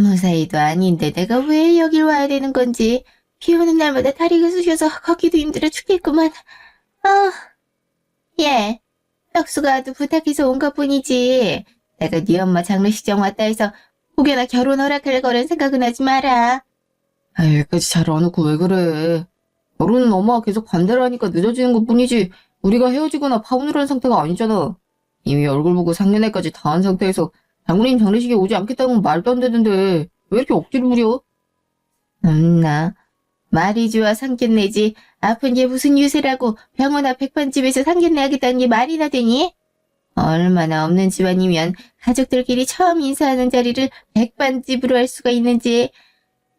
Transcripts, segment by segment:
아무 사이도 아닌데 내가 왜 여길 와야 되는 건지. 비 오는 날마다 다리가 쑤셔서 걷기도 힘들어 죽겠구만. 아, 얘, 혁수가 아주 부탁해서 온 것뿐이지. 내가 네 엄마 장례식장 왔다 해서 혹여나 결혼 허락할 거란 생각은 하지 마라. 아, 여기까지 잘 안 오고 왜 그래. 결혼은 엄마가 계속 반대를 하니까 늦어지는 것뿐이지 우리가 헤어지거나 파혼을 한 상태가 아니잖아. 이미 얼굴 보고 상견례까지 다 한 상태에서 장모님 장례식에 오지 않겠다는 건 말도 안 되는데 왜 이렇게 억지를 부려? 나 말이 좋아 상견례지. 아픈 게 무슨 유세라고 병원 앞 백반집에서 상견례 하겠다는 게 말이나 되니? 얼마나 없는 집안이면 가족들끼리 처음 인사하는 자리를 백반집으로 할 수가 있는지.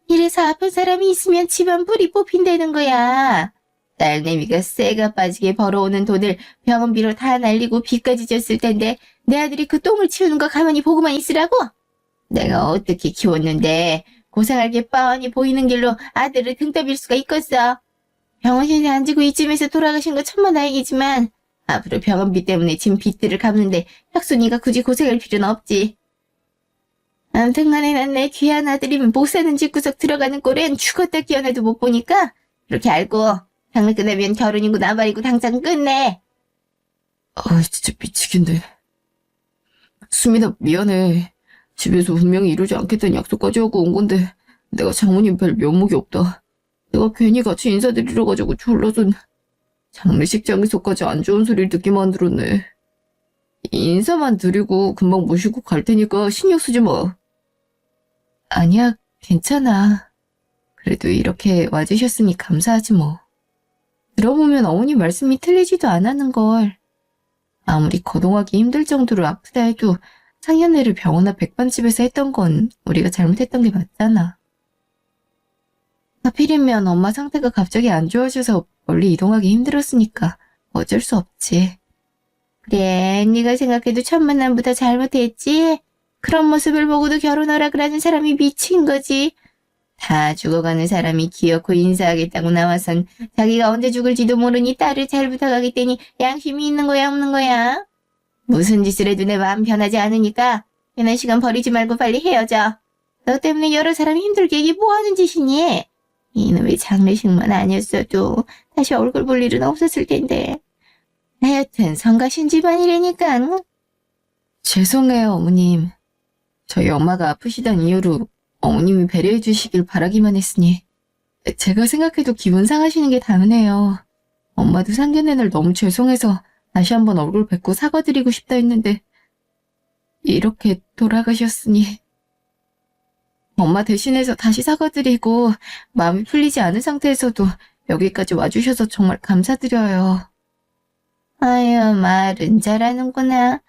이래서 아픈 사람이 있으면 집안 불이 뽑힌다는 거야. 딸내미가 쇠가 빠지게 벌어오는 돈을 병원비로 다 날리고 빚까지 졌을 텐데 내 아들이 그 똥을 치우는 거 가만히 보고만 있으라고? 내가 어떻게 키웠는데 고생할 게 뻔히 보이는 길로 아들을 등 떠밀 수가 있겠어. 병원 신세 안 지고 이쯤에서 돌아가신 거 천만다행이지만 앞으로 병원비 때문에 진 빚들을 갚는데 혁순이가 굳이 고생할 필요는 없지. 아무튼 간에 난 내 귀한 아들이면 못 사는 집구석 들어가는 꼴엔 죽었다 깨어나도 못 보니까 그렇게 알고 장례 끝나면 결혼이고 나발이고 당장 끝내. 아, 진짜 미치겠네. 수민아, 미안해. 집에서 분명히 이루지 않겠다는 약속까지 하고 온 건데 내가 장모님 뵐 면목이 없다. 내가 괜히 같이 인사드리러 가자고 졸라서 장례식장에서까지 안 좋은 소리를 듣게 만들었네. 인사만 드리고 금방 모시고 갈 테니까 신경 쓰지 마. 아니야, 괜찮아. 그래도 이렇게 와주셨으니 감사하지 뭐. 들어보면 어머니 말씀이 틀리지도 않았는걸. 아무리 거동하기 힘들 정도로 아프다 해도 상견례를 병원 앞 백반집에서 했던 건 우리가 잘못했던 게 맞잖아. 하필이면 엄마 상태가 갑자기 안 좋아져서 멀리 이동하기 힘들었으니까 어쩔 수 없지. 그래, 네가 생각해도 첫 만남보다 잘못했지? 그런 모습을 보고도 결혼하라 그러는 사람이 미친 거지. 다 죽어가는 사람이 기어코 인사하겠다고 나와선 자기가 언제 죽을지도 모르니 딸을 잘 부탁하겠다니 양심이 있는 거야 없는 거야? 무슨 짓을 해도 내 마음 변하지 않으니까 괜한 시간 버리지 말고 빨리 헤어져. 너 때문에 여러 사람이 힘들게 이게 뭐하는 짓이니? 이놈의 장례식만 아니었어도 다시 얼굴 볼 일은 없었을 텐데. 하여튼 성가신 집안이라니까. 죄송해요 어머님. 저희 엄마가 아프시던 이유로 어머님이 배려해 주시길 바라기만 했으니 제가 생각해도 기분 상하시는 게 당연해요. 엄마도 상견례 날 너무 죄송해서 다시 한번 얼굴 뵙고 사과드리고 싶다 했는데 이렇게 돌아가셨으니 엄마 대신해서 다시 사과드리고 마음이 풀리지 않은 상태에서도 여기까지 와주셔서 정말 감사드려요. 아유, 말은 잘하는구나.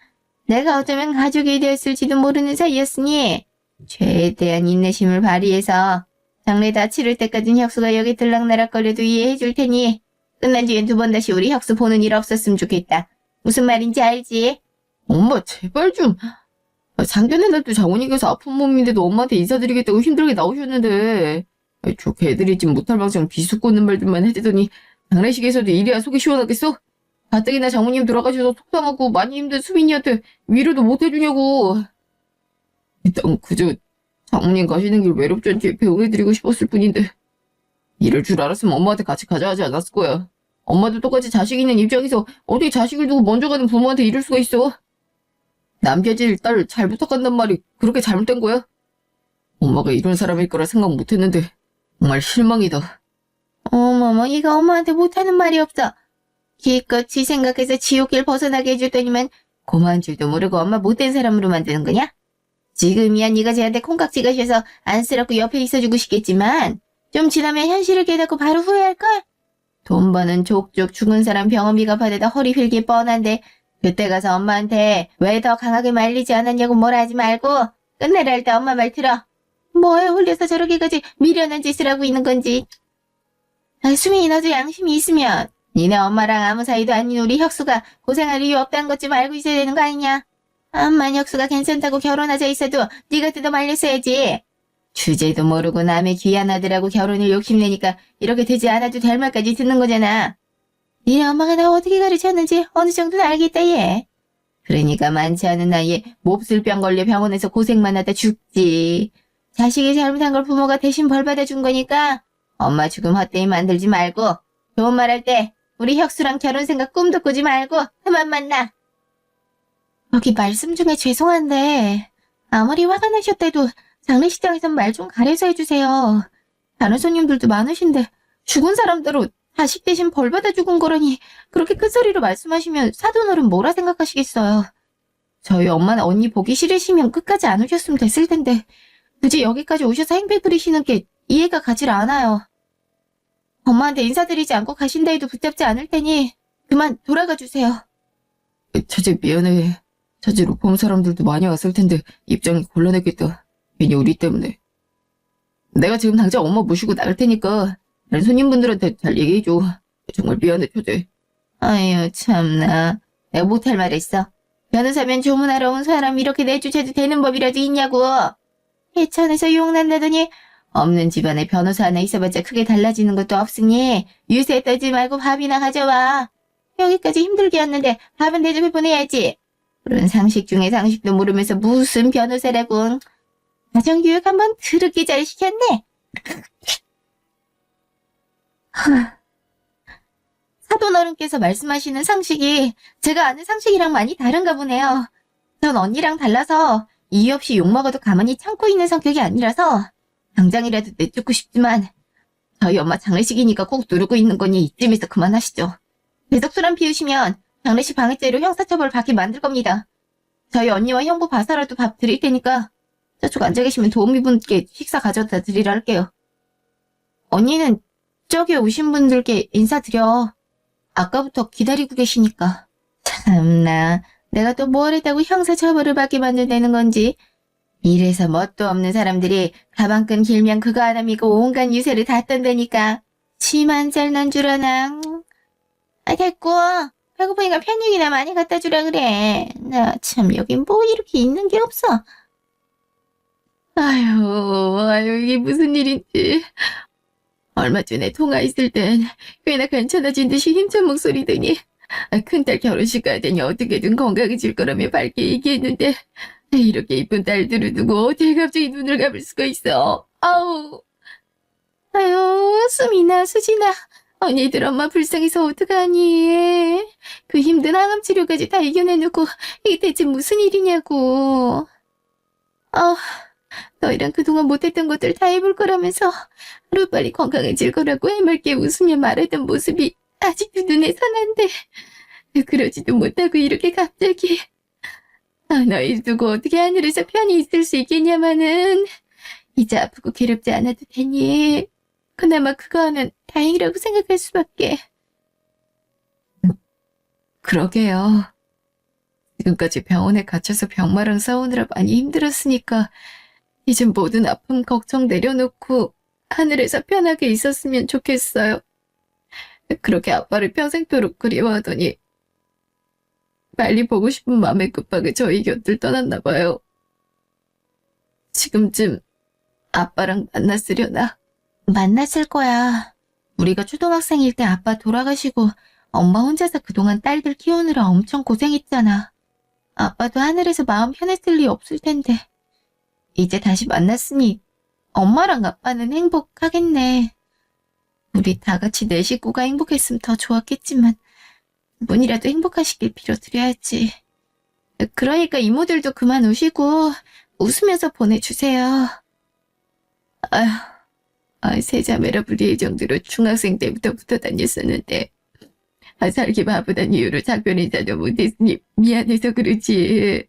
내가 어쩌면 가족이 되었을지도 모르는 사이였으니 최대한 인내심을 발휘해서 장례 다 치를 때까진 혁수가 여기 들락날락거려도 이해해 줄 테니 끝난 뒤엔 두 번 다시 우리 혁수 보는 일 없었으면 좋겠다. 무슨 말인지 알지? 엄마, 제발 좀. 상견례 날도 장모님께서 아픈 몸인데도 엄마한테 인사드리겠다고 힘들게 나오셨는데 저 개들이 지금 못할 망정 비수 꽂는 말들만 해대더니 장례식에서도 이래야 속이 시원하겠어? 가뜩이나 장모님 돌아가셔서 속상하고 많이 힘든 수민이한테 위로도 못 해주냐고. 일단 그저 장모님 가시는 길 외롭지 않게 배웅해드리고 싶었을 뿐인데 이럴 줄 알았으면 엄마한테 같이 가자 하지 않았을 거야. 엄마도 똑같이 자식 있는 입장에서 어떻게 자식을 두고 먼저 가는 부모한테 이럴 수가 있어? 남겨질 딸 잘 부탁한단 말이 그렇게 잘못된 거야? 엄마가 이런 사람일 거라 생각 못했는데 정말 실망이다. 어머머, 이거 엄마한테 못하는 말이 없어. 기껏 지 생각해서 지옥길 벗어나게 해줬더니만 고마운 줄도 모르고 엄마 못된 사람으로 만드는 거냐? 지금이야 네가 쟤한테 콩깍지 가셔서 안쓰럽고 옆에 있어주고 싶겠지만 좀 지나면 현실을 깨닫고 바로 후회할걸? 돈 버는 족족 죽은 사람 병원비가 받아다 허리 휠기 뻔한데 그때 가서 엄마한테 왜 더 강하게 말리지 않았냐고 뭐라 하지 말고 끝내라 할 때 엄마 말 들어. 뭐에 홀려서 저렇게까지 미련한 짓을 하고 있는 건지. 아, 수민이 너도 양심이 있으면 니네 엄마랑 아무 사이도 아닌 우리 혁수가 고생할 이유 없다는 것 좀 알고 있어야 되는 거 아니냐? 암만 혁수가 괜찮다고 결혼하자 있어도 네가 뜯어 말렸어야지. 주제도 모르고 남의 귀한 아들하고 결혼을 욕심내니까 이렇게 되지 않아도 될 말까지 듣는 거잖아. 니네 엄마가 나 어떻게 가르쳤는지 어느 정도는 알겠다 얘. 그러니까 많지 않은 나이에 몹쓸 병 걸려 병원에서 고생만 하다 죽지. 자식이 잘못한 걸 부모가 대신 벌 받아준 거니까 엄마 죽음 헛되이 만들지 말고 좋은 말 할 때 우리 혁수랑 결혼 생각 꿈도 꾸지 말고 그만 만나. 여기 말씀 중에 죄송한데 아무리 화가 나셨대도 장례식장에선 말 좀 가려서 해주세요. 다른 손님들도 많으신데 죽은 사람대로 자식 대신 벌 받아 죽은 거라니 그렇게 큰 소리로 말씀하시면 사돈어른 뭐라 생각하시겠어요. 저희 엄마나 언니 보기 싫으시면 끝까지 안 오셨으면 됐을 텐데 굳이 여기까지 오셔서 행패 부리시는 게 이해가 가질 않아요. 엄마한테 인사드리지 않고 가신다 해도 붙잡지 않을 테니 그만 돌아가 주세요. 처제 미안해. 처제로 본 사람들도 많이 왔을 텐데 입장이 곤란했겠다. 괜히 우리 때문에. 내가 지금 당장 엄마 모시고 나갈 테니까 다른 손님분들한테 잘 얘기해줘. 정말 미안해, 처제. 아유 참나. 내가 못할 말 했어. 변호사면 조문하러 온 사람 이렇게 내쫓아도 되는 법이라도 있냐고. 해천에서 욕난다더니 없는 집안에 변호사 하나 있어봤자 크게 달라지는 것도 없으니 유세 떠지 말고 밥이나 가져와. 여기까지 힘들게 왔는데 밥은 대접해 보내야지. 그런 상식 중에 상식도 모르면서 무슨 변호사라고. 가정교육 한번 더럽게 잘 시켰네. 사돈어른께서 말씀하시는 상식이 제가 아는 상식이랑 많이 다른가 보네요. 전 언니랑 달라서 이유 없이 욕먹어도 가만히 참고 있는 성격이 아니라서 당장이라도 내쫓고 싶지만 저희 엄마 장례식이니까 꼭 누르고 있는 거니 이쯤에서 그만하시죠. 계속 술 안 피우시면 장례식 방해죄로 형사처벌 받게 만들 겁니다. 저희 언니와 형부 봐서라도 밥 드릴 테니까 저쪽 앉아 계시면 도우미분께 식사 가져다 드리라 할게요. 언니는 저기 오신 분들께 인사드려. 아까부터 기다리고 계시니까. 참나, 내가 또 뭘 했다고 형사처벌을 받게 만든다는 건지. 이래서 뭣도 없는 사람들이 가방끈 길면 그거 하나 믿고 온갖 유세를 다 떤다니까. 치만 잘난 줄 아나. 됐고. 배고프니까 편육이나 많이 갖다 주라 그래. 나 참 여긴 뭐 이렇게 있는 게 없어. 아유, 이게 무슨 일인지. 얼마 전에 통화했을 땐 꽤나 괜찮아진 듯이 힘찬 목소리더니 큰딸 결혼식 가야 되니 어떻게든 건강해질 거라며 밝게 얘기했는데 이렇게 이쁜 딸들을 두고 어떻게 갑자기 눈을 감을 수가 있어. 아우. 아유, 수민아, 수진아. 언니들 엄마 불쌍해서 어떡하니. 그 힘든 항암 치료까지 다 이겨내놓고 이게 대체 무슨 일이냐고. 너희랑 그동안 못했던 것들 다 해볼 거라면서 하루빨리 건강해질 거라고 해맑게 웃으며 말하던 모습이 아직도 눈에 선한데 그러지도 못하고 이렇게 갑자기. 너희 두고 어떻게 하늘에서 편히 있을 수 있겠냐마는 이제 아프고 괴롭지 않아도 되니 그나마 그거 하면 다행이라고 생각할 수밖에. 그러게요. 지금까지 병원에 갇혀서 병마랑 싸우느라 많이 힘들었으니까 이젠 모든 아픔 걱정 내려놓고 하늘에서 편하게 있었으면 좋겠어요. 그렇게 아빠를 평생토록 그리워하더니 빨리 보고 싶은 마음에 급하게 저희 곁을 떠났나 봐요. 지금쯤 아빠랑 만났으려나? 만났을 거야. 우리가 초등학생일 때 아빠 돌아가시고 엄마 혼자서 그동안 딸들 키우느라 엄청 고생했잖아. 아빠도 하늘에서 마음 편했을 리 없을 텐데. 이제 다시 만났으니 엄마랑 아빠는 행복하겠네. 우리 다 같이 내 식구가 행복했으면 더 좋았겠지만 분이라도 행복하시길 빌어드려야지. 그러니까 이모들도 그만 우시고 웃으면서 보내주세요. 세 자매라 불릴 정도로 중학생 때부터 붙어 다녔었는데 살기 바쁘단 이유로 작별 인사도 못했으니 미안해서 그렇지.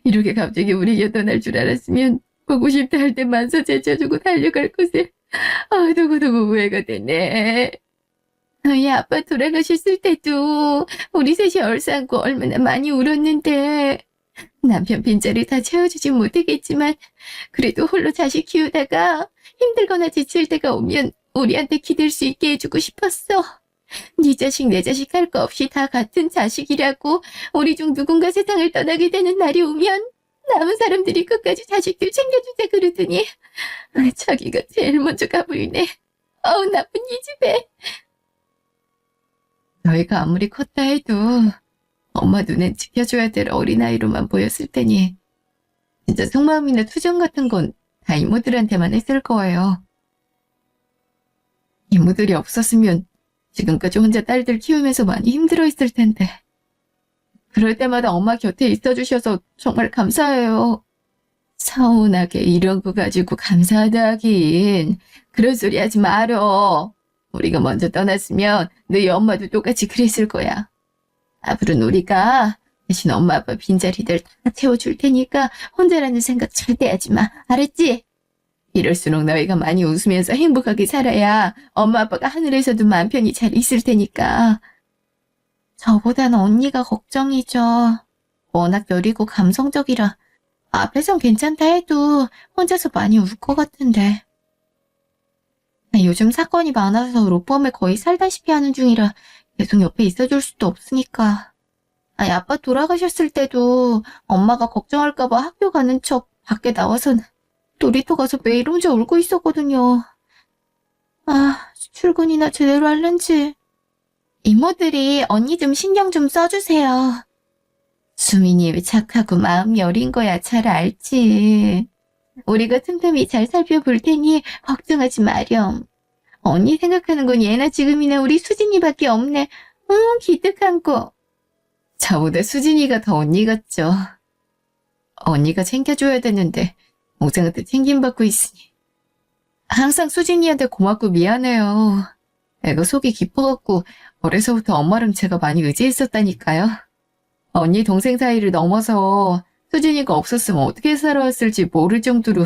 이렇게 갑자기 우리 곁 떠날 줄 알았으면 보고 싶다 할 때 만서 제쳐주고 달려갈 곳에 두고두고 후회가 되네. 너희 아빠 돌아가셨을 때도 우리 셋이 얼싸안고 얼마나 많이 울었는데 남편 빈자리 다 채워주진 못하겠지만 그래도 홀로 자식 키우다가 힘들거나 지칠 때가 오면 우리한테 기댈 수 있게 해주고 싶었어. 네 자식 내 자식 할 거 없이 다 같은 자식이라고 우리 중 누군가 세상을 떠나게 되는 날이 오면 남은 사람들이 끝까지 자식들 챙겨주자 그러더니 자기가 제일 먼저 가버리네. 나쁜 이 집에. 저희가 아무리 컸다 해도 엄마 눈엔 지켜줘야 될 어린아이로만 보였을 테니 진짜 속마음이나 투정 같은 건 다 이모들한테만 했을 거예요. 이모들이 없었으면 지금까지 혼자 딸들 키우면서 많이 힘들어했을 텐데. 그럴 때마다 엄마 곁에 있어주셔서 정말 감사해요. 서운하게 이런 거 가지고 감사하다 하긴. 그런 소리 하지 말어. 우리가 먼저 떠났으면 너희 엄마도 똑같이 그랬을 거야. 앞으로는 우리가 대신 엄마 아빠 빈자리들 다 채워줄 테니까 혼자라는 생각 절대 하지 마. 알았지? 이럴수록 너희가 많이 웃으면서 행복하게 살아야 엄마 아빠가 하늘에서도 마음 편히 잘 있을 테니까. 저보단 언니가 걱정이죠. 워낙 여리고 감성적이라 앞에선 괜찮다 해도 혼자서 많이 울 것 같은데. 요즘 사건이 많아서 로펌에 거의 살다시피 하는 중이라 계속 옆에 있어줄 수도 없으니까. 아빠 돌아가셨을 때도 엄마가 걱정할까봐 학교 가는 척 밖에 나와선 놀이터 가서 매일 혼자 울고 있었거든요. 출근이나 제대로 할는지. 이모들이 언니 좀 신경 좀 써주세요. 수민이 착하고 마음 여린 거야 잘 알지. 우리가 틈틈이 잘 살펴볼 테니 걱정하지 마렴. 언니 생각하는 건 예나 지금이나 우리 수진이밖에 없네. 기특한 거. 저보다 수진이가 더 언니 같죠. 언니가 챙겨줘야 되는데 동생한테 챙김받고 있으니. 항상 수진이한테 고맙고 미안해요. 애가 속이 깊어갖고 어려서부터 엄마랑 제가 많이 의지했었다니까요. 언니 동생 사이를 넘어서 수진이가 없었으면 어떻게 살아왔을지 모를 정도로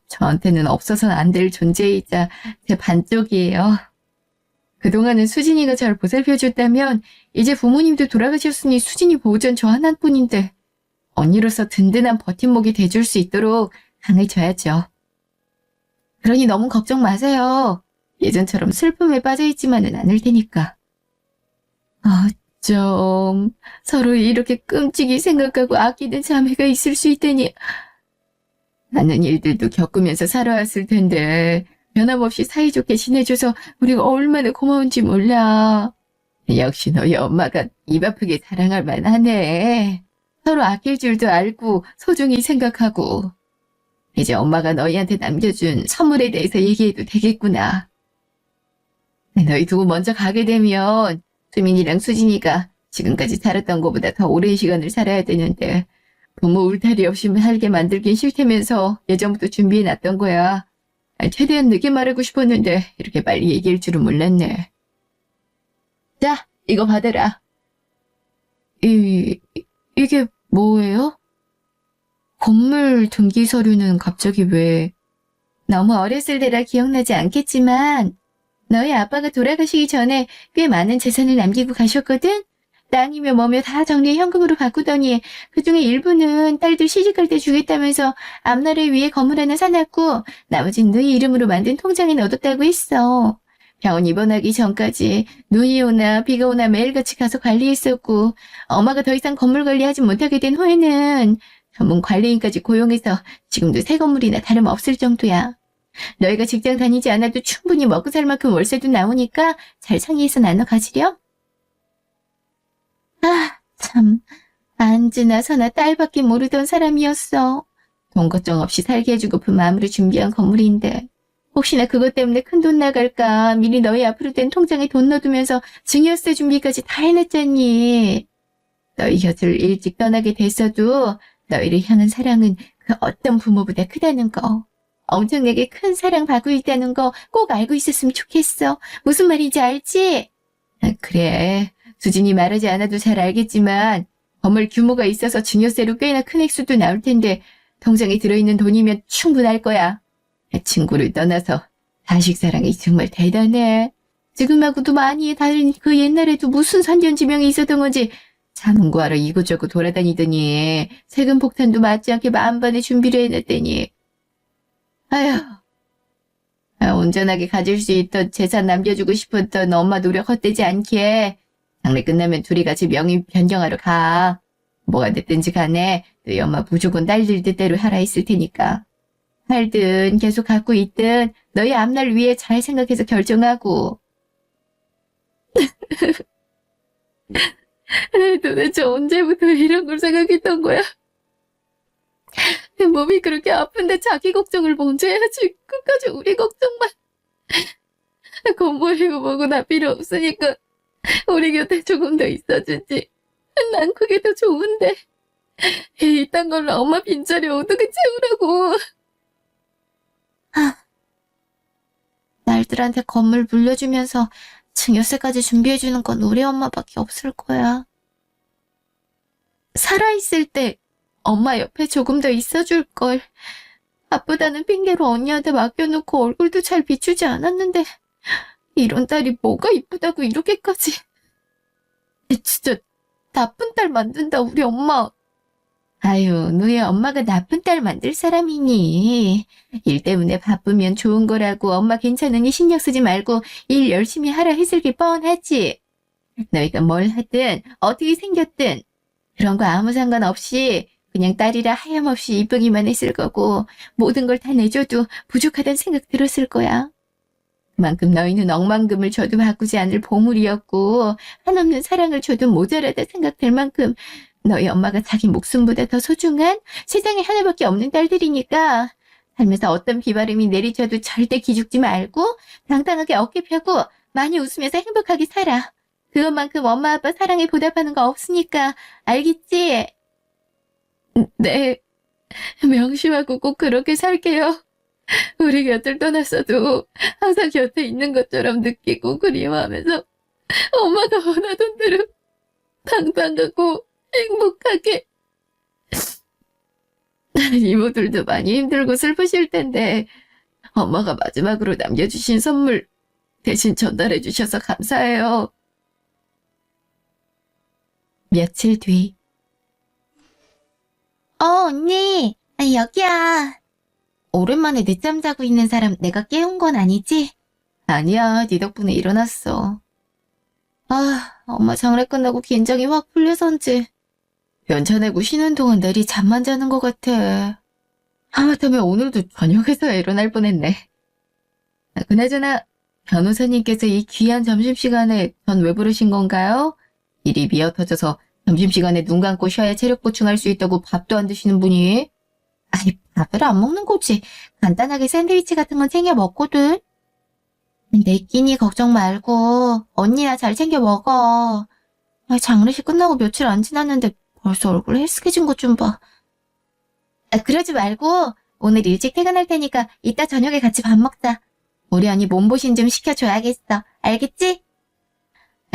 저한테는 없어서는 안 될 존재이자 제 반쪽이에요. 그동안은 수진이가 잘 보살펴줬다면 이제 부모님도 돌아가셨으니 수진이 보호전 저 하나뿐인데 언니로서 든든한 버팀목이 돼줄 수 있도록 강해져야죠. 그러니 너무 걱정 마세요. 예전처럼 슬픔에 빠져있지만은 않을 테니까. 좀 서로 이렇게 끔찍이 생각하고 아끼는 자매가 있을 수 있다니. 많은 일들도 겪으면서 살아왔을 텐데 변함없이 사이좋게 지내줘서 우리가 얼마나 고마운지 몰라. 역시 너희 엄마가 입 아프게 사랑할 만하네. 서로 아낄 줄도 알고 소중히 생각하고. 이제 엄마가 너희한테 남겨준 선물에 대해서 얘기해도 되겠구나. 너희 두고 먼저 가게 되면 수민이랑 수진이가 지금까지 살았던 것보다 더 오랜 시간을 살아야 되는데 부모 울타리 없이 살게 만들긴 싫다면서 예전부터 준비해놨던 거야. 최대한 늦게 말하고 싶었는데 이렇게 빨리 얘기할 줄은 몰랐네. 자, 이거 받아라. 이게 뭐예요? 건물 등기 서류는 갑자기 왜? 너무 어렸을 때라 기억나지 않겠지만 너희 아빠가 돌아가시기 전에 꽤 많은 재산을 남기고 가셨거든? 땅이며 뭐며 다 정리해 현금으로 바꾸더니 그중에 일부는 딸들 시집갈 때 주겠다면서 앞날을 위해 건물 하나 사놨고 나머지는 너희 이름으로 만든 통장에 넣어뒀다고 했어. 병원 입원하기 전까지 눈이 오나 비가 오나 매일같이 가서 관리했었고 엄마가 더 이상 건물 관리하지 못하게 된 후에는 전문 관리인까지 고용해서 지금도 새 건물이나 다름없을 정도야. 너희가 직장 다니지 않아도 충분히 먹고 살 만큼 월세도 나오니까 잘 상의해서 나눠 가지렴. 참, 안지나 서나 딸밖에 모르던 사람이었어. 돈 걱정 없이 살게 해주고픈 마음으로 준비한 건물인데 혹시나 그것 때문에 큰돈 나갈까 미리 너희 앞으로 된 통장에 돈 넣어두면서 증여세 준비까지 다 해놨잖니. 너희 곁을 일찍 떠나게 됐어도 너희를 향한 사랑은 그 어떤 부모보다 크다는 거. 엄청나게 큰 사랑 받고 있다는 거 꼭 알고 있었으면 좋겠어. 무슨 말인지 알지? 그래. 수진이 말하지 않아도 잘 알겠지만 건물 규모가 있어서 증여세로 꽤나 큰 액수도 나올 텐데 통장에 들어있는 돈이면 충분할 거야. 친구를 떠나서 자식 사랑이 정말 대단해. 지금하고도 많이 다른 그 옛날에도 무슨 선전지명이 있었던 건지 자문 구하러 이곳저곳 돌아다니더니 세금 폭탄도 맞지 않게 만반의 준비를 해놨더니 온전하게 가질 수 있던 재산 남겨주고 싶었던 엄마 노력 헛되지 않게 장례 끝나면 둘이 같이 명의 변경하러 가. 뭐가 됐든지 간에 너희 엄마 무조건 딸들 뜻대로 하라 했을 테니까. 팔든 계속 갖고 있든 너희 앞날 위해 잘 생각해서 결정하고. 도대체 언제부터 이런 걸 생각했던 거야? 몸이 그렇게 아픈데 자기 걱정을 먼저 해야지. 끝까지 우리 걱정만. 건물이고 뭐고 나 필요 없으니까 우리 곁에 조금 더 있어주지. 난 그게 더 좋은데. 이딴 걸로 엄마 빈자리 어떻게 채우라고. 날들한테 건물 물려주면서 증여세까지 준비해주는 건 우리 엄마밖에 없을 거야. 살아있을 때 엄마 옆에 조금 더 있어줄 걸. 아프다는 핑계로 언니한테 맡겨놓고 얼굴도 잘 비추지 않았는데 이런 딸이 뭐가 이쁘다고 이렇게까지. 진짜 나쁜 딸 만든다 우리 엄마. 아유, 너희 엄마가 나쁜 딸 만들 사람이니. 일 때문에 바쁘면 좋은 거라고 엄마 괜찮으니 신경 쓰지 말고 일 열심히 하라 했을 게 뻔하지. 너희가 뭘 하든 어떻게 생겼든 그런 거 아무 상관없이 그냥 딸이라 하염없이 이쁘기만 했을 거고 모든 걸 다 내줘도 부족하다는 생각 들었을 거야. 그만큼 너희는 억만금을 줘도 바꾸지 않을 보물이었고 한없는 사랑을 줘도 모자라다 생각될 만큼 너희 엄마가 자기 목숨보다 더 소중한 세상에 하나밖에 없는 딸들이니까 살면서 어떤 비바람이 내리쳐도 절대 기죽지 말고 당당하게 어깨 펴고 많이 웃으면서 행복하게 살아. 그것만큼 엄마 아빠 사랑에 보답하는 거 없으니까 알겠지? 네, 명심하고 꼭 그렇게 살게요. 우리 곁을 떠났어도 항상 곁에 있는 것처럼 느끼고 그리워하면서 엄마가 원하던 대로 당당하고 행복하게. 이모들도 많이 힘들고 슬프실 텐데 엄마가 마지막으로 남겨주신 선물 대신 전달해 주셔서 감사해요. 며칠 뒤. 언니, 여기야. 오랜만에 늦잠 자고 있는 사람 내가 깨운 건 아니지? 아니야, 네 덕분에 일어났어. 엄마 장례 끝나고 긴장이 확 풀려서인지 연차 내고 쉬는 동안 내리 잠만 자는 것 같아. 하마터면 오늘도 저녁에서야 일어날 뻔했네. 그나저나 변호사님께서 이 귀한 점심시간에 전 왜 부르신 건가요? 일이 미어터져서 점심시간에 눈 감고 쉬어야 체력 보충할 수 있다고 밥도 안 드시는 분이. 아니, 밥을 안 먹는 거지. 간단하게 샌드위치 같은 건 챙겨 먹거든. 내 끼니 걱정 말고 언니나 잘 챙겨 먹어. 장례식 끝나고 며칠 안 지났는데 벌써 얼굴 헬스케진 것 좀 봐. 그러지 말고 오늘 일찍 퇴근할 테니까 이따 저녁에 같이 밥 먹자. 우리 언니 몸보신 좀 시켜줘야겠어. 알겠지?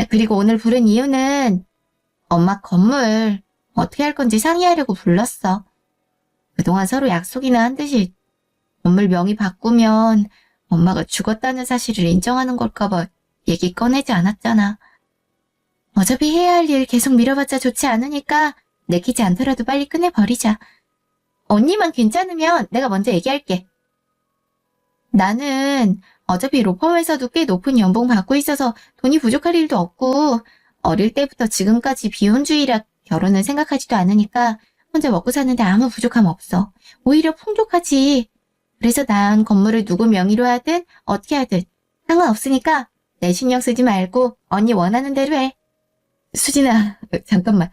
그리고 오늘 부른 이유는 엄마 건물 어떻게 할 건지 상의하려고 불렀어. 그동안 서로 약속이나 한 듯이 건물 명의 바꾸면 엄마가 죽었다는 사실을 인정하는 걸까봐 얘기 꺼내지 않았잖아. 어차피 해야 할 일 계속 미뤄봤자 좋지 않으니까 내키지 않더라도 빨리 끝내버리자. 언니만 괜찮으면 내가 먼저 얘기할게. 나는 어차피 로펌에서도 꽤 높은 연봉 받고 있어서 돈이 부족할 일도 없고 어릴 때부터 지금까지 비혼주의라 결혼은 생각하지도 않으니까 혼자 먹고 사는데 아무 부족함 없어. 오히려 풍족하지. 그래서 난 건물을 누구 명의로 하든 어떻게 하든 상관없으니까 내 신경 쓰지 말고 언니 원하는 대로 해. 수진아, 잠깐만.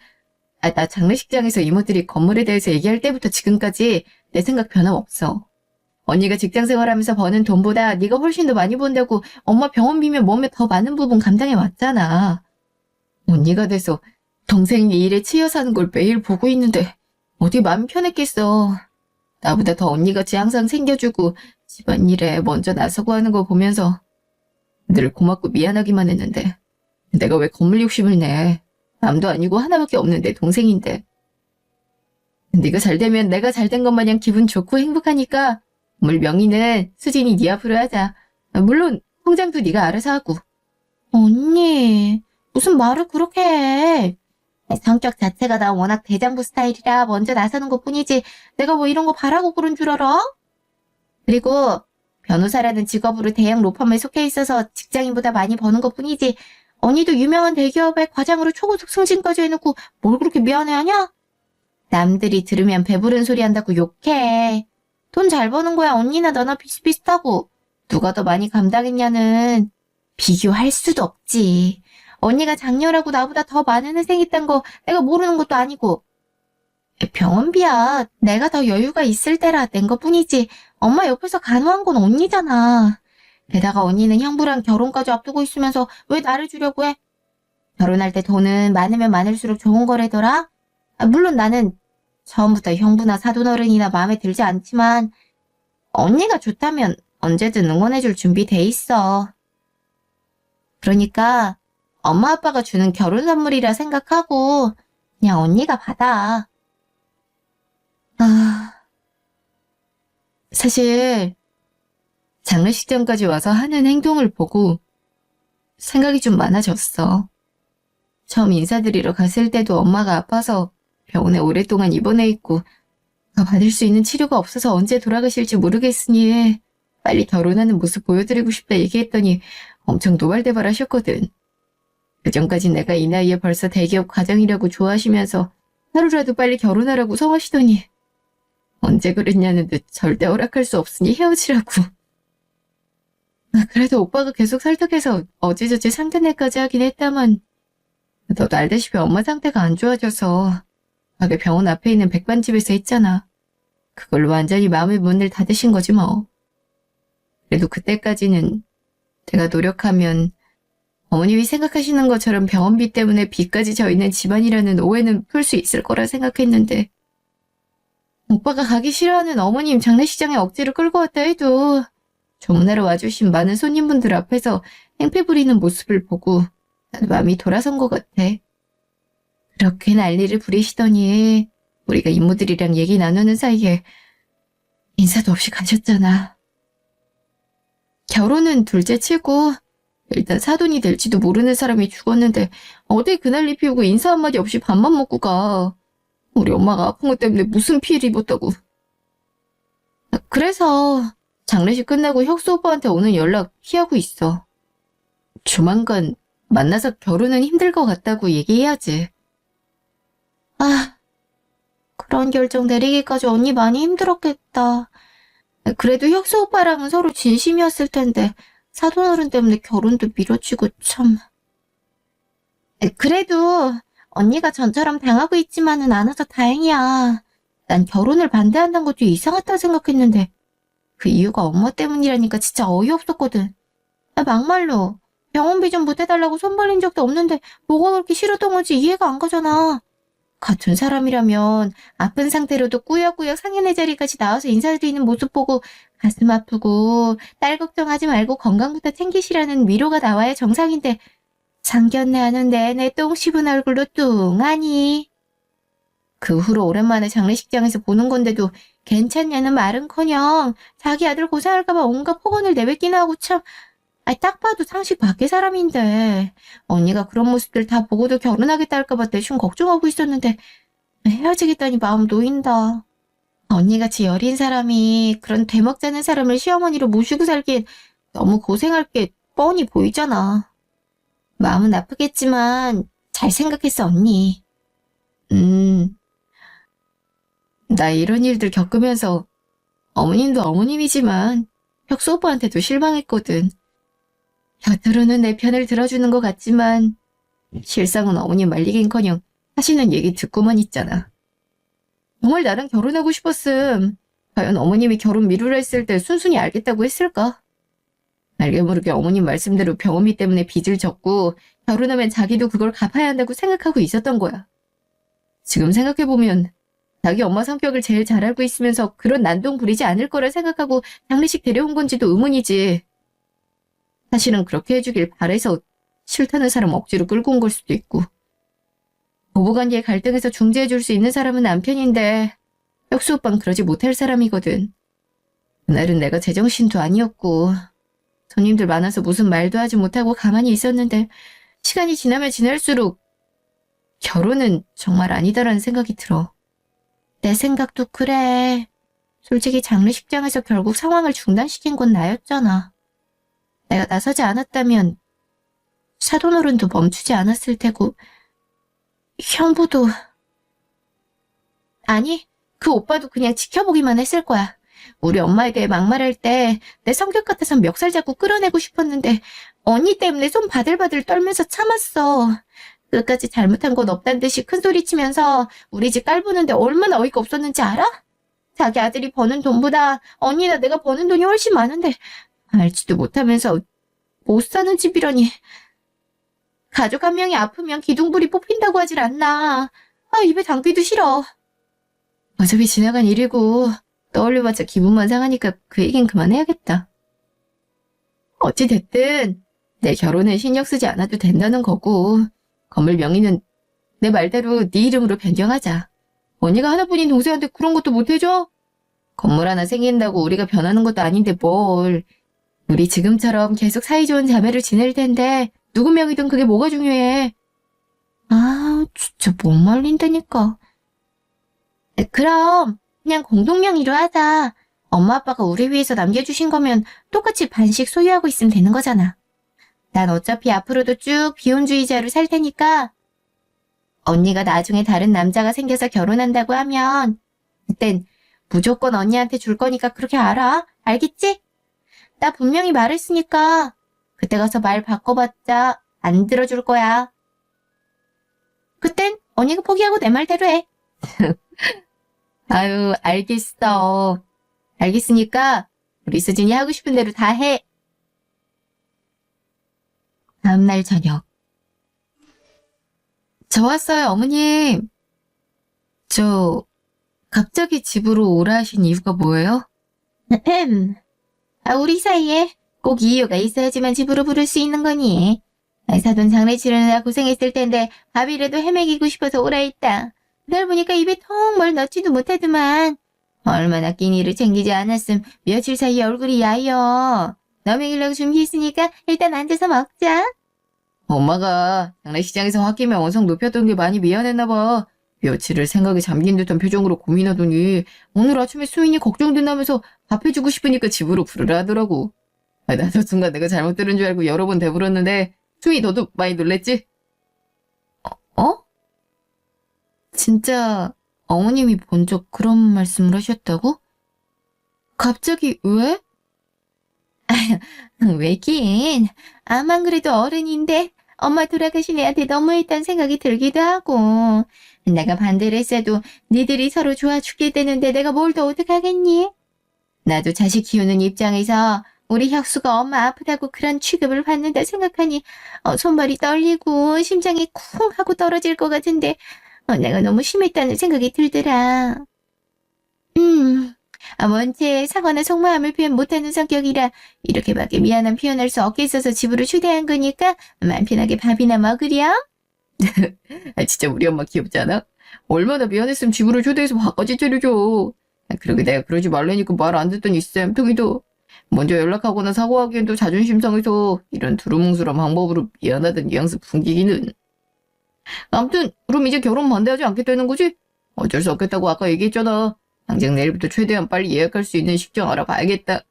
나 장례식장에서 이모들이 건물에 대해서 얘기할 때부터 지금까지 내 생각 변함없어. 언니가 직장 생활하면서 버는 돈보다 네가 훨씬 더 많이 번다고 엄마 병원비면 뭐면 더 많은 부분 감당해 왔잖아. 언니가 돼서 동생이 일에 치여 사는 걸 매일 보고 있는데 어디 마음 편했겠어. 나보다 더 언니같이 항상 챙겨주고 집안일에 먼저 나서고 하는 거 보면서 늘 고맙고 미안하기만 했는데 내가 왜 건물 욕심을 내. 남도 아니고 하나밖에 없는 내 동생인데. 네가 잘 되면 내가 잘 된 것 마냥 기분 좋고 행복하니까 건물 명의는 수진이 네 앞으로 하자. 물론 통장도 네가 알아서 하고. 언니, 무슨 말을 그렇게 해. 성격 자체가 나 워낙 대장부 스타일이라 먼저 나서는 것뿐이지 내가 뭐 이런 거 바라고 그런 줄 알아? 그리고 변호사라는 직업으로 대형 로펌에 속해 있어서 직장인보다 많이 버는 것뿐이지 언니도 유명한 대기업의 과장으로 초고속 승진까지 해놓고 뭘 그렇게 미안해하냐? 남들이 들으면 배부른 소리 한다고 욕해. 돈 잘 버는 거야 언니나 너나 비슷비슷하고 누가 더 많이 감당했냐는 비교할 수도 없지. 언니가 장녀라고 나보다 더 많은 회생 있단 거 내가 모르는 것도 아니고. 병원비야. 내가 더 여유가 있을 때라 낸 것뿐이지. 엄마 옆에서 간호한 건 언니잖아. 게다가 언니는 형부랑 결혼까지 앞두고 있으면서 왜 나를 주려고 해? 결혼할 때 돈은 많으면 많을수록 좋은 거래더라? 물론 나는 처음부터 형부나 사돈어른이나 마음에 들지 않지만 언니가 좋다면 언제든 응원해줄 준비 돼 있어. 그러니까 엄마 아빠가 주는 결혼 선물이라 생각하고 그냥 언니가 받아. 사실 장례식장까지 와서 하는 행동을 보고 생각이 좀 많아졌어. 처음 인사드리러 갔을 때도 엄마가 아파서 병원에 오랫동안 입원해 있고 더 받을 수 있는 치료가 없어서 언제 돌아가실지 모르겠으니 빨리 결혼하는 모습 보여드리고 싶다 얘기했더니 엄청 노발대발하셨거든. 그전까진 내가 이 나이에 벌써 대기업 과장이라고 좋아하시면서 하루라도 빨리 결혼하라고 성하시더니 언제 그랬냐는 듯 절대 허락할 수 없으니 헤어지라고. 그래도 오빠가 계속 설득해서 어찌저찌 상견례까지 하긴 했다만 너도 알다시피 엄마 상태가 안 좋아져서 가게 병원 앞에 있는 백반집에서 했잖아. 그걸로 완전히 마음의 문을 닫으신 거지 뭐. 그래도 그때까지는 내가 노력하면 어머님이 생각하시는 것처럼 병원비 때문에 빚까지 져 있는 집안이라는 오해는 풀 수 있을 거라 생각했는데 오빠가 가기 싫어하는 어머님 장례식장에 억지로 끌고 왔다 해도 조문하러 와주신 많은 손님분들 앞에서 행패 부리는 모습을 보고 난 마음이 돌아선 것 같아. 그렇게 난리를 부리시더니 우리가 이모들이랑 얘기 나누는 사이에 인사도 없이 가셨잖아. 결혼은 둘째 치고 일단 사돈이 될지도 모르는 사람이 죽었는데 어디 그날리 피우고 인사 한마디 없이 밥만 먹고 가. 우리 엄마가 아픈 것 때문에 무슨 피해를 입었다고. 그래서 장례식 끝나고 혁수 오빠한테 오는 연락 피하고 있어. 조만간 만나서 결혼은 힘들 것 같다고 얘기해야지. 그런 결정 내리기까지 언니 많이 힘들었겠다. 그래도 혁수 오빠랑은 서로 진심이었을 텐데 사돈어른 때문에 결혼도 미뤄지고 참. 그래도 언니가 전처럼 당하고 있지만은 않아서 다행이야. 난 결혼을 반대한다는 것도 이상하다 생각했는데 그 이유가 엄마 때문이라니까 진짜 어이없었거든. 막말로 병원비 좀 보태달라고 손 벌린 적도 없는데 뭐가 그렇게 싫었던 건지 이해가 안 가잖아. 같은 사람이라면 아픈 상태로도 꾸역꾸역 상견례 자리까지 나와서 인사드리는 모습 보고 가슴 아프고 딸 걱정하지 말고 건강부터 챙기시라는 위로가 나와야 정상인데 상견례 하는 내내 똥 씹은 얼굴로 뚱하니. 그 후로 오랜만에 장례식장에서 보는 건데도 괜찮냐는 말은커녕 자기 아들 고생할까봐 온갖 폭언을 내뱉기나 하고 참. 딱 봐도 상식 밖의 사람인데 언니가 그런 모습들 다 보고도 결혼하겠다 할까봐 대충 걱정하고 있었는데 헤어지겠다니 마음 놓인다. 언니같이 여린 사람이 그런 대먹자는 사람을 시어머니로 모시고 살기엔 너무 고생할 게 뻔히 보이잖아. 마음은 아프겠지만 잘 생각했어 언니. 나 이런 일들 겪으면서 어머님도 어머님이지만 혁수 오빠한테도 실망했거든. 곁으로는 내 편을 들어주는 것 같지만 실상은 어머님 말리긴커녕 하시는 얘기 듣고만 있잖아. 정말 나랑 결혼하고 싶었음. 과연 어머님이 결혼 미루려 했을 때 순순히 알겠다고 했을까? 알게 모르게 어머님 말씀대로 병원비 때문에 빚을 졌고 결혼하면 자기도 그걸 갚아야 한다고 생각하고 있었던 거야. 지금 생각해보면 자기 엄마 성격을 제일 잘 알고 있으면서 그런 난동 부리지 않을 거라 생각하고 장례식 데려온 건지도 의문이지. 사실은 그렇게 해주길 바래서 싫다는 사람 억지로 끌고 온 걸 수도 있고. 부부관계의 갈등에서 중재해줄 수 있는 사람은 남편인데 혁수 오빠는 그러지 못할 사람이거든. 그날은 내가 제정신도 아니었고 손님들 많아서 무슨 말도 하지 못하고 가만히 있었는데 시간이 지나면 지날수록 결혼은 정말 아니다라는 생각이 들어. 내 생각도 그래. 솔직히 장례식장에서 결국 상황을 중단시킨 건 나였잖아. 내가 나서지 않았다면 사돈어른도 멈추지 않았을 테고 형부도 아니 그 오빠도 그냥 지켜보기만 했을 거야. 우리 엄마에게 막말할 때 내 성격 같아선 멱살 잡고 끌어내고 싶었는데 언니 때문에 손 바들바들 떨면서 참았어. 끝까지 잘못한 건 없단 듯이 큰소리 치면서 우리 집 깔보는데 얼마나 어이가 없었는지 알아? 자기 아들이 버는 돈보다 언니나 내가 버는 돈이 훨씬 많은데 알지도 못하면서 못 사는 집이라니. 가족 한 명이 아프면 기둥불이 뽑힌다고 하질 않나. 입에 담기도 싫어. 어차피 지나간 일이고 떠올려봤자 기분만 상하니까 그 얘긴 그만해야겠다. 어찌됐든 내 결혼에 신경 쓰지 않아도 된다는 거고 건물 명의는 내 말대로 네 이름으로 변경하자. 언니가 하나뿐인 동생한테 그런 것도 못해줘? 건물 하나 생긴다고 우리가 변하는 것도 아닌데 뭘. 우리 지금처럼 계속 사이좋은 자매로 지낼 텐데 누구 명의든 그게 뭐가 중요해. 진짜 못 말린다니까. 그럼 그냥 공동명의로 하자. 엄마 아빠가 우리 위해서 남겨주신 거면 똑같이 반씩 소유하고 있으면 되는 거잖아. 난 어차피 앞으로도 쭉 비혼주의자로 살 테니까 언니가 나중에 다른 남자가 생겨서 결혼한다고 하면 그땐 무조건 언니한테 줄 거니까 그렇게 알아. 알겠지? 나 분명히 말했으니까 그때 가서 말 바꿔봤자 안 들어줄 거야. 그땐 언니가 포기하고 내 말대로 해. 아유, 알겠어. 알겠으니까 우리 수진이 하고 싶은 대로 다 해. 다음날 저녁. 저 왔어요, 어머님. 갑자기 집으로 오라 하신 이유가 뭐예요? 우리 사이에 꼭 이유가 있어야지만 집으로 부를 수 있는 거니. 사돈 장례 치르느라 고생했을 텐데 밥이라도 헤매기고 싶어서 오라 했다. 널 보니까 입에 통 뭘 넣지도 못하더만. 얼마나 끼니를 챙기지 않았음 며칠 사이에 얼굴이 야여. 너 먹이려고 준비했으니까 일단 앉아서 먹자. 엄마가 장례식장에서 홧김에 언성 높였던 게 많이 미안했나 봐. 며칠을 생각에 잠긴 듯한 표정으로 고민하더니 오늘 아침에 수인이 걱정된다면서 밥 해주고 싶으니까 집으로 부르라 하더라고. 나도 순간 내가 잘못 들은 줄 알고 여러 번 대물었는데 수인이 너도 많이 놀랬지? 어? 진짜 어머님이 먼저 그런 말씀을 하셨다고? 갑자기 왜? 왜긴. 아만 그래도 어른인데 엄마 돌아가신 애한테 너무했다는 생각이 들기도 하고 내가 반대를 했어도 니들이 서로 좋아 죽겠다는데 내가 뭘 더 어떡하겠니? 나도 자식 키우는 입장에서 우리 혁수가 엄마 아프다고 그런 취급을 받는다 생각하니 손발이 떨리고 심장이 쿵 하고 떨어질 것 같은데 내가 너무 심했다는 생각이 들더라. 원체 사과나 속마음을 표현 못하는 성격이라 이렇게밖에 미안한 표현할 수 없겠어서 집으로 초대한 거니까 마음 편하게 밥이나 먹으렴. 진짜 우리 엄마 귀엽지 않아? 얼마나 미안했으면 집으로 초대해서 밥까지 차려줘. 그러게 내가 그러지 말라니까 말 안 듣더니 쌤통이도 먼저 연락하거나 사과하기엔 또 자존심 상해서 이런 두루뭉술한 방법으로 미안하던 뉘앙스 풍기기는. 아무튼 그럼 이제 결혼 반대하지 않겠다는 거지? 어쩔 수 없겠다고 아까 얘기했잖아. 당장 내일부터 최대한 빨리 예약할 수 있는 식장 알아봐야겠다.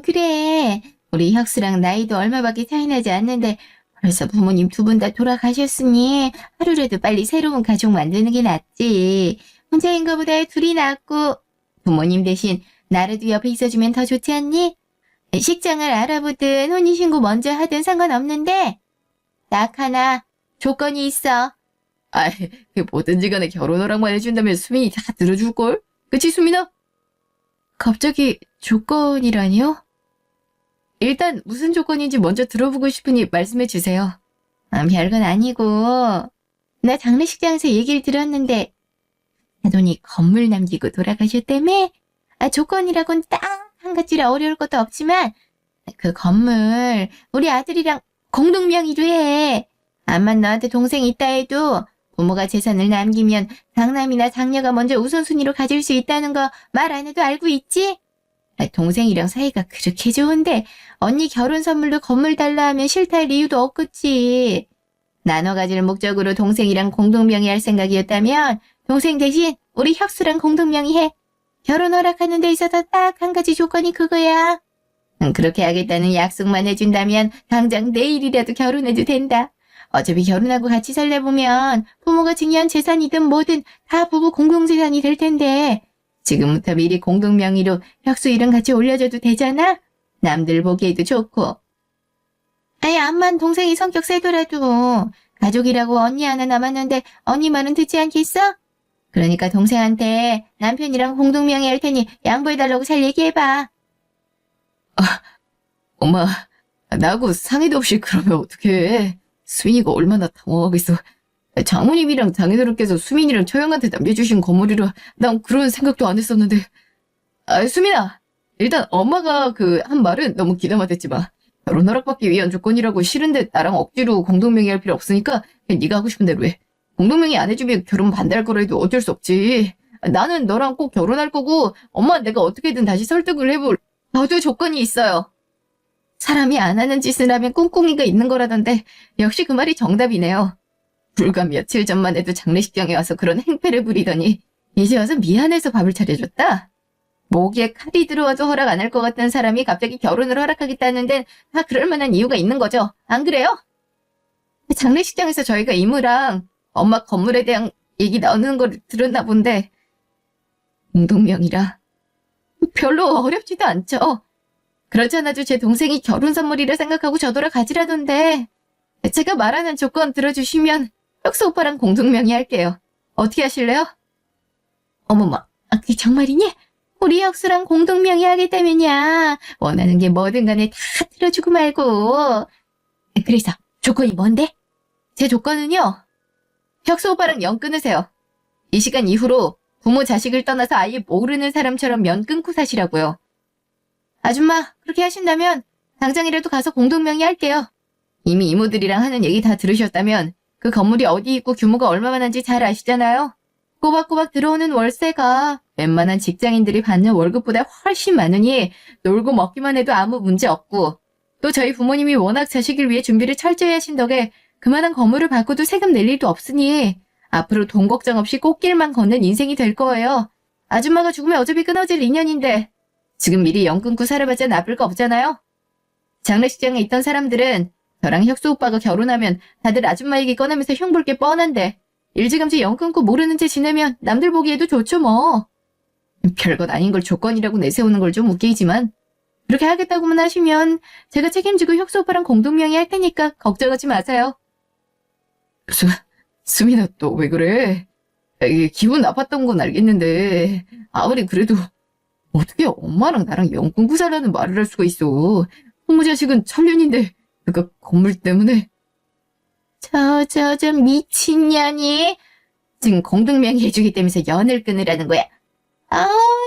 그래. 우리 혁수랑 나이도 얼마밖에 차이 나지 않는데 벌써 부모님 두 분 다 돌아가셨으니 하루라도 빨리 새로운 가족 만드는 게 낫지. 혼자인 거보다 둘이 낫고 부모님 대신 나라도 옆에 있어주면 더 좋지 않니? 식장을 알아보든 혼인신고 먼저 하든 상관없는데 딱 하나 조건이 있어. 뭐든지 간에 결혼 허락만 해준다면 수민이 다 들어줄걸? 그치 수민아? 갑자기 조건이라니요? 일단 무슨 조건인지 먼저 들어보고 싶으니 말씀해 주세요. 별건 아니고 나 장례식장에서 얘기를 들었는데 사돈이 건물 남기고 돌아가셨다며? 조건이라곤 딱 한 가지라 어려울 것도 없지만 그 건물 우리 아들이랑 공동 명의로 해. 암만 너한테 동생이 있다 해도 부모가 재산을 남기면 장남이나 장녀가 먼저 우선순위로 가질 수 있다는 거 말 안 해도 알고 있지? 동생이랑 사이가 그렇게 좋은데 언니 결혼 선물로 건물 달라 하면 싫다 할 이유도 없겠지. 나눠 가질 목적으로 동생이랑 공동명의 할 생각이었다면 동생 대신 우리 혁수랑 공동명의 해. 결혼 허락하는 데 있어서 딱 한 가지 조건이 그거야. 그렇게 하겠다는 약속만 해준다면 당장 내일이라도 결혼해도 된다. 어차피 결혼하고 같이 살다 보면 부모가 증여한 재산이든 뭐든 다 부부 공동재산이 될 텐데 지금부터 미리 공동명의로 혁수 이름 같이 올려줘도 되잖아? 남들 보기에도 좋고. 암만 동생이 성격 세더라도 가족이라고 언니 하나 남았는데 언니 말은 듣지 않겠어? 그러니까 동생한테 남편이랑 공동명의 할 테니 양보해달라고 잘 얘기해봐. 엄마, 나하고 상의도 없이 그러면 어떡해. 수민이가 얼마나 당황하겠어. 장모님이랑 장인어른께서 수민이랑 처형한테 남겨주신 건물이라 난 그런 생각도 안 했었는데. 수민아, 일단 엄마가 그 한 말은 너무 기나마댔지 마. 결혼 허락받기 위한 조건이라고 싫은데 나랑 억지로 공동명의 할 필요 없으니까 그냥 네가 하고 싶은 대로 해. 공동명의 안 해주면 결혼 반대할 거라 해도 어쩔 수 없지. 나는 너랑 꼭 결혼할 거고 엄마는 내가 어떻게든 다시 설득을 해볼 저도 조건이 있어요. 사람이 안 하는 짓을 하면 꿍꿍이가 있는 거라던데 역시 그 말이 정답이네요. 불과 며칠 전만 해도 장례식장에 와서 그런 행패를 부리더니 이제 와서 미안해서 밥을 차려줬다? 목에 칼이 들어와도 허락 안 할 것 같던 사람이 갑자기 결혼을 허락하겠다는 데는 다 그럴 만한 이유가 있는 거죠. 안 그래요? 장례식장에서 저희가 이모랑 엄마 건물에 대한 얘기 나오는 걸 들었나 본데 공동명이라 별로 어렵지도 않죠. 그렇잖아도 제 동생이 결혼 선물이라 생각하고 저더러 가지라던데 제가 말하는 조건 들어주시면 혁수 오빠랑 공동명의 할게요. 어떻게 하실래요? 어머머, 그게 정말이니? 우리 혁수랑 공동명의 하겠다면야 원하는 게 뭐든 간에 다 들어주고 말고. 그래서 조건이 뭔데? 제 조건은요. 혁수 오빠랑 연 끊으세요. 이 시간 이후로 부모 자식을 떠나서 아예 모르는 사람처럼 연 끊고 사시라고요. 아줌마 그렇게 하신다면 당장이라도 가서 공동명의 할게요. 이미 이모들이랑 하는 얘기 다 들으셨다면 그 건물이 어디 있고 규모가 얼마만한지 잘 아시잖아요. 꼬박꼬박 들어오는 월세가 웬만한 직장인들이 받는 월급보다 훨씬 많으니 놀고 먹기만 해도 아무 문제 없고 또 저희 부모님이 워낙 자식을 위해 준비를 철저히 하신 덕에 그만한 건물을 받고도 세금 낼 일도 없으니 앞으로 돈 걱정 없이 꽃길만 걷는 인생이 될 거예요. 아줌마가 죽으면 어차피 끊어질 인연인데 지금 미리 연 끊고 살아봤자 나쁠 거 없잖아요. 장례식장에 있던 사람들은 저랑 혁수 오빠가 결혼하면 다들 아줌마 얘기 꺼내면서 흉볼 게 뻔한데 일찌감치 연 끊고 모르는 채 지내면 남들 보기에도 좋죠 뭐. 별것 아닌 걸 조건이라고 내세우는 걸 좀 웃기지만 그렇게 하겠다고만 하시면 제가 책임지고 혁수 오빠랑 공동명의 할 테니까 걱정하지 마세요. 수민아 또 왜 그래? 이게 기분 나빴던 건 알겠는데 아무리 그래도 어떻게 엄마랑 나랑 연 끊고 살라는 말을 할 수가 있어. 부모 자식은 천년인데 그니까 건물 때문에. 저 미친년이 지금 공동명의 해주기 때문에 연을 끊으라는 거야.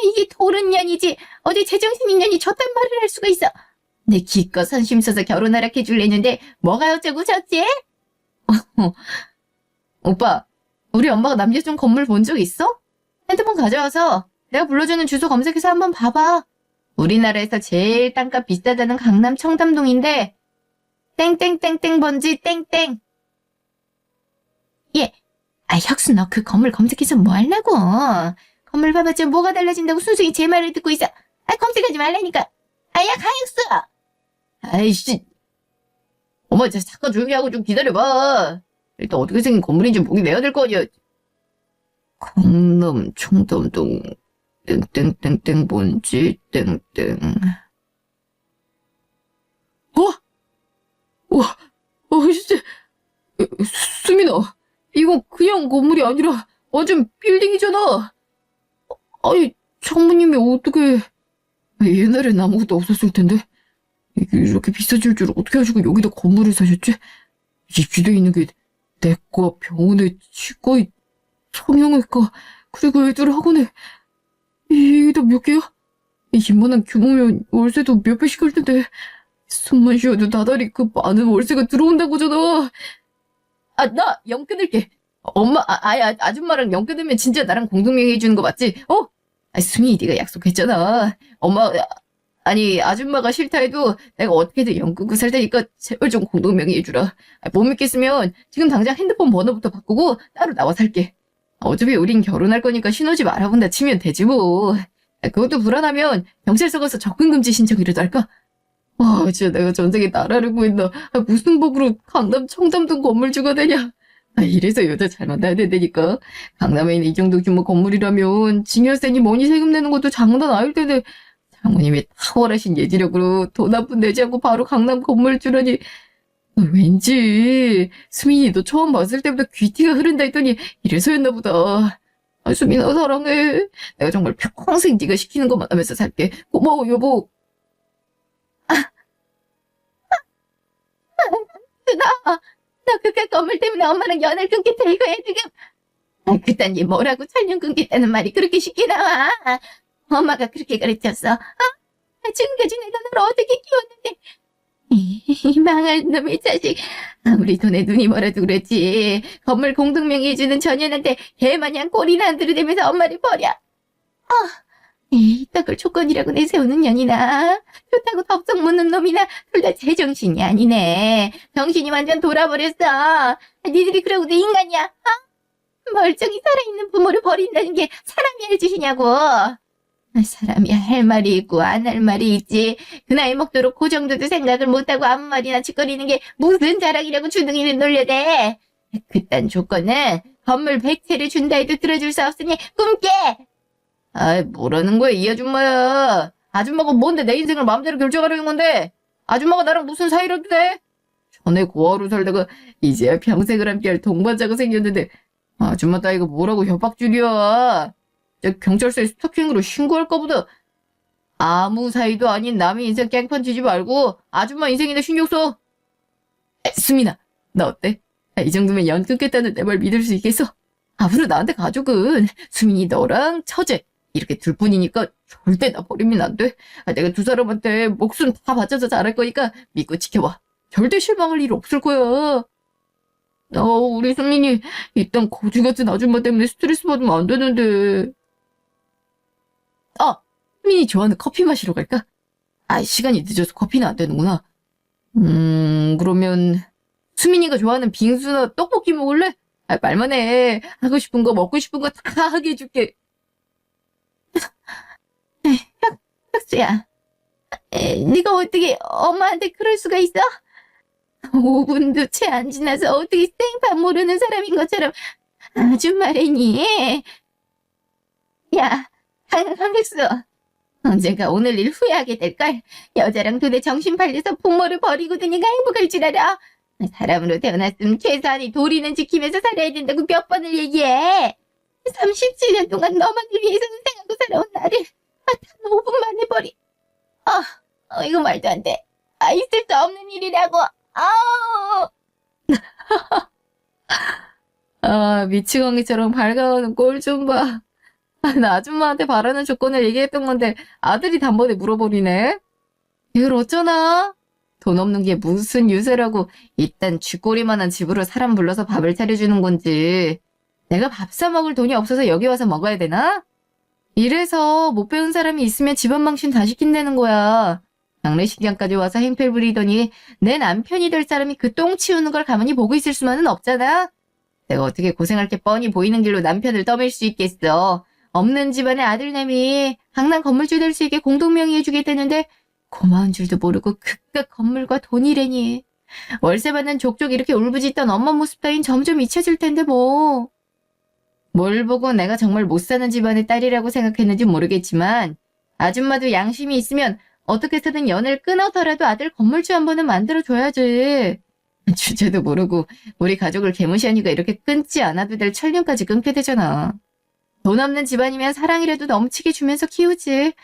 이게 도른년이지 어디 제정신인 년이 저딴 말을 할 수가 있어. 내 기껏 선심 써서 결혼 허락해줄랬는데 뭐가 어쩌고 저쩌지? 오빠 우리 엄마가 남겨준 건물 본 적 있어? 핸드폰 가져와서 내가 불러주는 주소 검색해서 한번 봐봐. 우리나라에서 제일 땅값 비싸다는 강남 청담동인데 땡땡땡땡 번지 땡땡. 예. 혁수 너 그 건물 검색해서 뭐 하려고? 건물 봐봤자 뭐가 달라진다고 순순히 제 말을 듣고 있어. 검색하지 말라니까. 야 강혁수. 아이씨. 엄마 진짜 잠깐 조용히 하고 좀 기다려봐. 일단 어떻게 생긴 건물인지 보기 내야 될 거 아니야. 강남 청담동 땡땡땡땡 뭔지 땡땡. 진짜 수민아 이거 그냥 건물이 아니라 완전 빌딩이잖아. 아니 장모님이 어떻게 옛날엔 아무것도 없었을 텐데 이게 이렇게 비싸질 줄 어떻게 하시고 여기다 건물을 사셨지? 입주돼 있는 게 내과, 병원에, 치과, 성형외과, 그리고 애들 학원에 이게 다 몇 개야? 이만한 규모면 월세도 몇 배씩 할 텐데 숨만 쉬어도 나달이 그 많은 월세가 들어온다고잖아. 나 연 끊을게. 엄마, 아줌마랑 연 끊으면 진짜 나랑 공동명의 해주는 거 맞지? 수민이 네가 약속했잖아. 엄마, 아줌마가 싫다 해도 내가 어떻게든 연 끊고 살 테니까 제발 좀 공동명의 해주라. 못 믿겠으면 지금 당장 핸드폰 번호부터 바꾸고 따로 나와 살게. 어차피 우린 결혼할 거니까 신호집 알아본다 치면 되지 뭐. 그것도 불안하면 경찰서 가서 접근금지 신청이라도 할까? 진짜 내가 전생에 나라를 구했나. 무슨 복으로 강남 청담동 건물주가 되냐. 이래서 여자 잘 만나야 된다니까. 강남에 있는 이 정도 규모 건물이라면 증여세니 뭐니 세금 내는 것도 장난 아닐 텐데 장모님이 탁월하신 예지력으로 돈 한 푼 내지 않고 바로 강남 건물주라니. 왠지 수민이 너 처음 봤을 때부터 귀티가 흐른다 했더니 이래서였나 보다. 아, 수민아 사랑해. 내가 정말 평생 네가 시키는 것만 하면서 살게. 고마워 여보. 너 그깟 건물 때문에 엄마랑 연을 끊겠다 이거야 지금. 그딴 게 뭐라고 철년 끊겠다는 말이 그렇게 쉽게 나와. 엄마가 그렇게 가르쳤어. 지금까지 내가 너를 어떻게 키웠는데. 이 망할 놈의 자식. 아무리 돈에 눈이 멀어도 그렇지. 건물 공동명의 해주는 전현한테 개마냥 꼴이나 안 들이대면서 엄마를 버려. 이따글 조건이라고 내세우는 년이나 좋다고 덥석 묻는 놈이나 둘 다 제정신이 아니네. 정신이 완전 돌아버렸어. 니들이 그러고도 인간이야? 멀쩡히 살아있는 부모를 버린다는 게 사람이 할 짓이냐고. 사람이 할 말이 있고 안 할 말이 있지. 그 나이 먹도록 그 정도도 생각을 못하고 아무 말이나 짓거리는 게 무슨 자랑이라고 주둥이를 놀려대. 그딴 조건은 건물 100채를 준다 해도 들어줄 수 없으니 꿈깨. 뭐라는 거야 이 아줌마야. 아줌마가 뭔데 내 인생을 마음대로 결정하려는 건데. 아줌마가 나랑 무슨 사이라도 돼? 전에 고아로 살다가 이제야 평생을 함께할 동반자가 생겼는데 아줌마 따위가 뭐라고 협박줄이야. 경찰서에 스토킹으로 신고할까 보다. 아무 사이도 아닌 남의 인생 깽판 치지 말고 아줌마 인생이나 신경 써. 수민아 나 어때? 이 정도면 연 끊겠다는 내 말 믿을 수 있겠어? 앞으로 나한테 가족은 수민이 너랑 처제 이렇게 둘뿐이니까 절대 나 버리면 안 돼. 내가 두 사람한테 목숨 다 바쳐서 잘할 거니까 믿고 지켜봐. 절대 실망할 일 없을 거야. 우리 수민이 일단 거지 같은 아줌마 때문에 스트레스 받으면 안 되는데. 수민이 좋아하는 커피 마시러 갈까? 시간이 늦어서 커피는 안 되는구나. 그러면 수민이가 좋아하는 빙수나 떡볶이 먹을래? 말만 해. 하고 싶은 거 먹고 싶은 거 다 하게 해줄게. 혁수야, 네가 어떻게 엄마한테 그럴 수가 있어? 5분도 채 안 지나서 어떻게 생판 모르는 사람인 것처럼 아줌마래니? 야, 한백수, 언젠가 오늘 일 후회하게 될걸. 여자랑 돈에 정신 팔려서 부모를 버리고도 네가 행복할 줄 알아? 사람으로 태어났으면 최소한의 도리는 지키면서 살아야 된다고 몇 번을 얘기해. 37년 동안 너만을 위해서 생각하고 살아온 나를 단 5분 만에 버리. 이거 말도 안 돼. 있을 수 없는 일이라고. 미치광이처럼 밝아오는 꼴 좀 봐. 나 아줌마한테 바라는 조건을 얘기했던 건데 아들이 단번에 물어버리네. 이걸 어쩌나? 돈 없는 게 무슨 유세라고 일단 쥐꼬리만한 집으로 사람 불러서 밥을 차려주는 건지. 내가 밥 사 먹을 돈이 없어서 여기 와서 먹어야 되나? 이래서 못 배운 사람이 있으면 집안 망신 다 시킨다는 거야. 장례식장까지 와서 행패를 부리더니 내 남편이 될 사람이 그 똥 치우는 걸 가만히 보고 있을 수만은 없잖아. 내가 어떻게 고생할 게 뻔히 보이는 길로 남편을 떠밀 수 있겠어. 없는 집안의 아들내미 강남 건물주 될 수 있게 공동명의 해주겠다는데 고마운 줄도 모르고 그깟 건물과 돈이래니. 월세 받는 족족 이렇게 울부짖던 엄마 모습 따윈 점점 잊혀질 텐데 뭐. 뭘 보고 내가 정말 못 사는 집안의 딸이라고 생각했는지 모르겠지만 아줌마도 양심이 있으면 어떻게 해서든 연을 끊어서라도 아들 건물주 한 번은 만들어줘야지. 주제도 모르고 우리 가족을 개무시하니까 이렇게 끊지 않아도 될 철년까지 끊게 되잖아. 돈 없는 집안이면 사랑이라도 넘치게 주면서 키우지.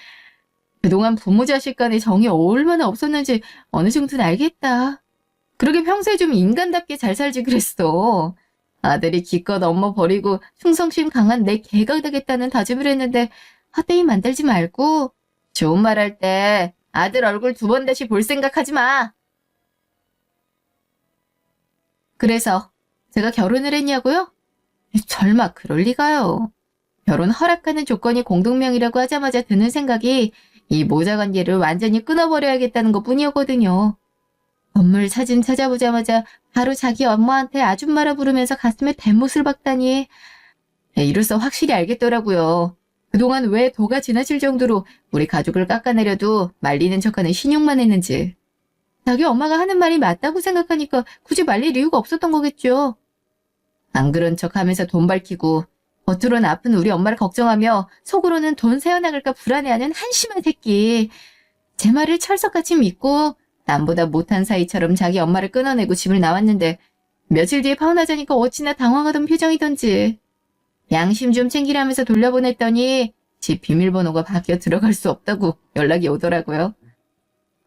그동안 부모 자식 간의 정이 얼마나 없었는지 어느 정도는 알겠다. 그러게 평소에 좀 인간답게 잘 살지 그랬어. 아들이 기껏 엄마 버리고 충성심 강한 내 개가 되겠다는 다짐을 했는데 헛되이 만들지 말고 좋은 말 할 때 아들 얼굴 2번 다시 볼 생각하지 마. 그래서 제가 결혼을 했냐고요? 설마 그럴 리가요. 결혼 허락하는 조건이 공동명이라고 하자마자 드는 생각이 이 모자관계를 완전히 끊어버려야겠다는 것뿐이었거든요. 건물 사진 찾아보자마자 바로 자기 엄마한테 아줌마라 부르면서 가슴에 대못을 박다니. 이로써 확실히 알겠더라고요. 그동안 왜 도가 지나칠 정도로 우리 가족을 깎아내려도 말리는 척하는 신용만 했는지. 자기 엄마가 하는 말이 맞다고 생각하니까 굳이 말릴 이유가 없었던 거겠죠. 안 그런 척하면서 돈 밝히고 겉으로는 아픈 우리 엄마를 걱정하며 속으로는 돈 새어나갈까 불안해하는 한심한 새끼. 제 말을 철석같이 믿고 남보다 못한 사이처럼 자기 엄마를 끊어내고 집을 나왔는데 며칠 뒤에 파혼하자니까 어찌나 당황하던 표정이던지. 양심 좀 챙기라면서 돌려보냈더니 집 비밀번호가 바뀌어 들어갈 수 없다고 연락이 오더라고요.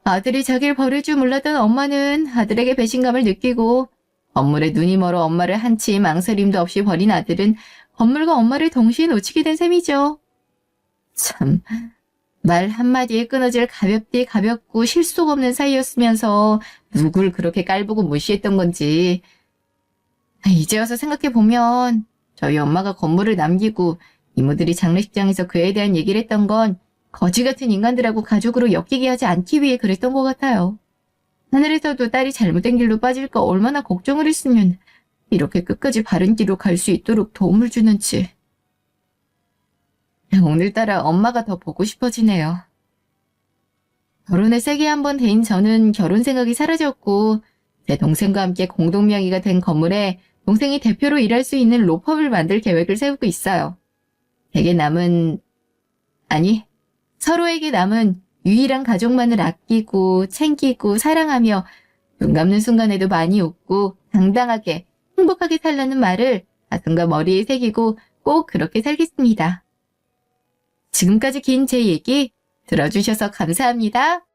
아들이 자기를 버릴 줄 몰랐던 엄마는 아들에게 배신감을 느끼고 건물에 눈이 멀어 엄마를 한치 망설임도 없이 버린 아들은 건물과 엄마를 동시에 놓치게 된 셈이죠. 참, 말 한마디에 끊어질 가볍고 실속 없는 사이였으면서 누굴 그렇게 깔보고 무시했던 건지. 이제 와서 생각해보면 저희 엄마가 건물을 남기고 이모들이 장례식장에서 그에 대한 얘기를 했던 건 거지 같은 인간들하고 가족으로 엮이게 하지 않기 위해 그랬던 것 같아요. 하늘에서도 딸이 잘못된 길로 빠질까 얼마나 걱정을 했으면 이렇게 끝까지 바른 길로 갈 수 있도록 도움을 주는지. 오늘따라 엄마가 더 보고 싶어지네요. 결혼에 세게 한번 데인 저는 결혼 생각이 사라졌고 제 동생과 함께 공동명의가 된 건물에 동생이 대표로 일할 수 있는 로펌을 만들 계획을 세우고 있어요. 서로에게 남은 유일한 가족만을 아끼고 챙기고 사랑하며 눈 감는 순간에도 많이 웃고 당당하게 행복하게 살라는 말을 가슴과 머리에 새기고 꼭 그렇게 살겠습니다. 지금까지 긴 제 얘기 들어주셔서 감사합니다.